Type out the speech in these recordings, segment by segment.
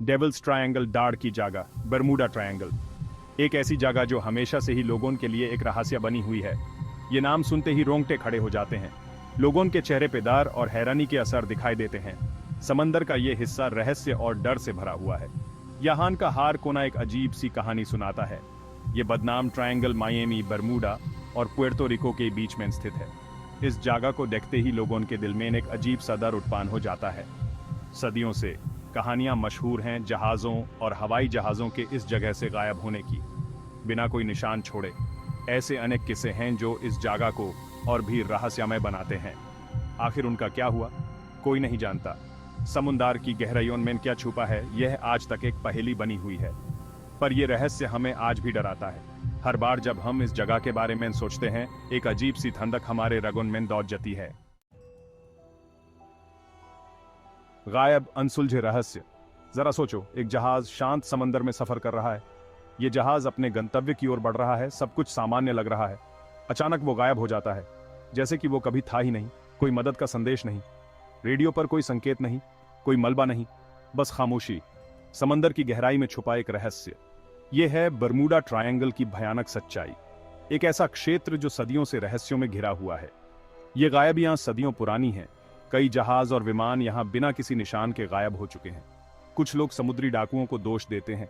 Devils triangle, दाढ़ की जगह, बरमूडा ट्रायंगल, एक ऐसी जगह जो हमेशा से ही लोगों के लिए एक रहस्य बनी हुई है। ये नाम सुनते ही रोंगटे खड़े हो जाते हैं। लोगों के चेहरे पे डर और हैरानी के असर दिखाई देते हैं। समंदर का ये हिस्सा रहस्य और डर से भरा हुआ है। यहाँ का हर कोना एक अजीब सी कहानी सुनाता है। ये बदनाम ट्रायंगल मायामी, बरमूडा और पुएर्तो रिको के बीच में स्थित है। इस जगह को देखते ही लोगों के दिल में एक अजीब सा डर उत्पन्न हो जाता है। सदियों से कहानियां मशहूर हैं जहाज़ों और हवाई जहाज़ों के इस जगह से गायब होने की, बिना कोई निशान छोड़े। ऐसे अनेक किस्से हैं जो इस जगह को और भी रहस्यमय बनाते हैं। आखिर उनका क्या हुआ, कोई नहीं जानता। समुद्र की गहराइयों में क्या छुपा है, यह आज तक एक पहेली बनी हुई है। पर यह रहस्य हमें आज भी डराता है। हर बार जब हम इस जगह के बारे में सोचते हैं, एक अजीब सी ठंडक हमारे रगों में दौड़ जाती है। गायब अनसुलझे रहस्य। जरा सोचो, एक जहाज शांत समंदर में सफर कर रहा है। यह जहाज अपने गंतव्य की ओर बढ़ रहा है, सब कुछ सामान्य लग रहा है। अचानक वो गायब हो जाता है, जैसे कि वो कभी था ही नहीं। कोई मदद का संदेश नहीं, रेडियो पर कोई संकेत नहीं, कोई मलबा नहीं, बस खामोशी। समंदर की गहराई में छुपा एक रहस्य। यह है बरमूडा ट्रायंगल की भयानक सच्चाई। एक ऐसा क्षेत्र जो सदियों से रहस्यों में घिरा हुआ है। ये गायबियां सदियों पुरानी हैं। कई जहाज और विमान यहां बिना किसी निशान के गायब हो चुके हैं। कुछ लोग समुद्री डाकुओं को दोष देते हैं।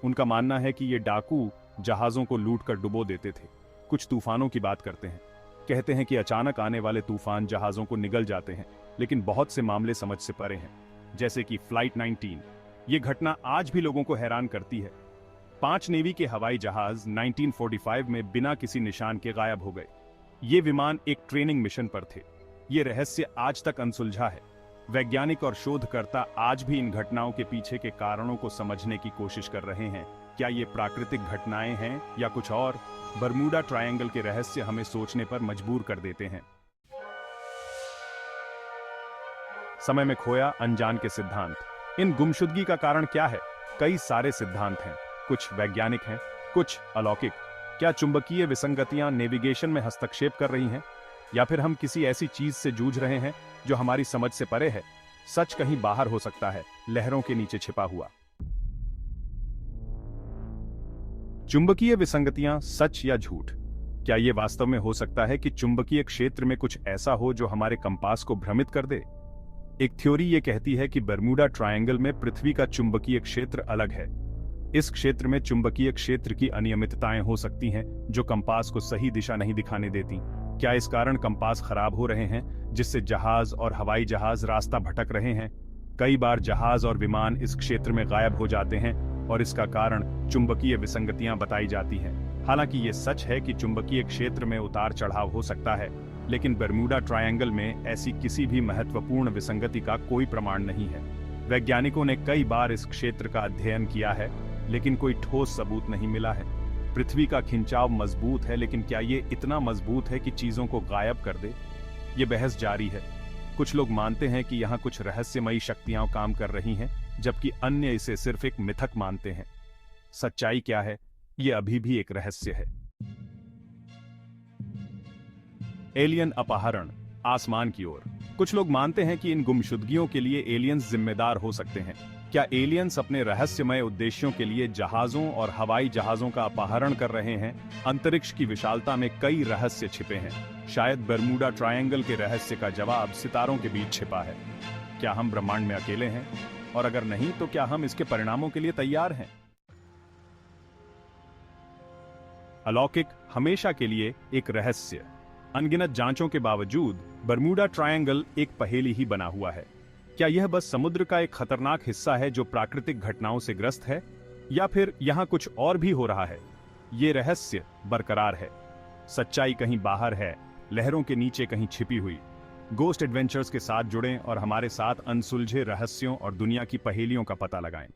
उनका मानना है कि ये डाकू जहाजों को लूटकर डुबो देते थे। कुछ तूफानों की बात करते हैं, कहते हैं कि अचानक आने वाले तूफान जहाजों को निगल जाते हैं। लेकिन बहुत से मामले समझ से परे हैं, जैसे कि फ्लाइट 19। ये घटना आज भी लोगों को हैरान करती है। 5 नेवी के हवाई जहाज 1945 में बिना किसी निशान के गायब हो गए। ये विमान एक ट्रेनिंग मिशन पर थे। ये रहस्य आज तक अनसुलझा है। वैज्ञानिक और शोधकर्ता आज भी इन घटनाओं के पीछे के कारणों को समझने की कोशिश कर रहे हैं। क्या ये प्राकृतिक घटनाएं हैं या कुछ और? बरमूडा ट्रायंगल के रहस्य हमें सोचने पर मजबूर कर देते हैं। समय में खोया अनजान के सिद्धांत। इन गुमशुदगी का कारण क्या है? कई सारे सिद्धांत हैं, कुछ वैज्ञानिक हैं, कुछ अलौकिक। क्या चुंबकीय विसंगतियां नेविगेशन में हस्तक्षेप कर रही हैं, या फिर हम किसी ऐसी चीज से जूझ रहे हैं जो हमारी समझ से परे है? सच कहीं बाहर हो सकता है, लहरों के नीचे छिपा हुआ। चुंबकीय विसंगतियां, सच या झूठ? क्या यह वास्तव में हो सकता है कि चुंबकीय क्षेत्र में कुछ ऐसा हो जो हमारे कंपास को भ्रमित कर दे? एक थ्योरी यह कहती है कि बरमूडा ट्रायंगल में पृथ्वी का चुंबकीय क्षेत्र अलग है। इस क्षेत्र में चुंबकीय क्षेत्र की अनियमितताएं हो सकती हैं जो कंपास को सही दिशा नहीं दिखाने देती। क्या इस कारण कंपास खराब हो रहे हैं, जिससे जहाज और हवाई जहाज रास्ता भटक रहे हैं? कई बार जहाज और विमान इस क्षेत्र में गायब हो जाते हैं और इसका कारण चुंबकीय विसंगतियां बताई जाती हैं। हालांकि ये सच है कि चुंबकीय क्षेत्र में उतार चढ़ाव हो सकता है, लेकिन बरमूडा ट्रायंगल में ऐसी किसी भी महत्वपूर्ण विसंगति का कोई प्रमाण नहीं है। वैज्ञानिकों ने कई बार इस क्षेत्र का अध्ययन किया है, लेकिन कोई ठोस सबूत नहीं मिला है। पृथ्वी का खिंचाव मजबूत है, लेकिन क्या ये इतना मजबूत है कि चीजों को गायब कर दे? ये बहस जारी है। कुछ लोग मानते हैं कि यहाँ कुछ रहस्यमयी शक्तियां काम कर रही हैं, जबकि अन्य इसे सिर्फ एक मिथक मानते हैं। सच्चाई क्या है, ये अभी भी एक रहस्य है। एलियन अपहरण, आसमान की ओर। कुछ लोग मानते हैं कि इन गुमशुदगियों के लिए एलियंस जिम्मेदार हो सकते हैं। क्या एलियंस अपने रहस्यमय उद्देश्यों के लिए जहाजों और हवाई जहाजों का अपहरण कर रहे हैं? अंतरिक्ष की विशालता में कई रहस्य छिपे हैं। शायद बरमूडा ट्रायंगल के रहस्य का जवाब सितारों के बीच छिपा है। क्या हम ब्रह्मांड में अकेले हैं? और अगर नहीं, तो क्या हम इसके परिणामों के लिए तैयार हैं? अलौकिक हमेशा के लिए एक रहस्य। अनगिनत जांचों के बावजूद बरमूडा ट्रायंगल एक पहेली ही बना हुआ है। क्या यह बस समुद्र का एक खतरनाक हिस्सा है जो प्राकृतिक घटनाओं से ग्रस्त है, या फिर यहां कुछ और भी हो रहा है? ये रहस्य बरकरार है। सच्चाई कहीं बाहर है, लहरों के नीचे कहीं छिपी हुई। गोस्ट एडवेंचर्स के साथ जुड़ें और हमारे साथ अनसुलझे रहस्यों और दुनिया की पहेलियों का पता लगाएं।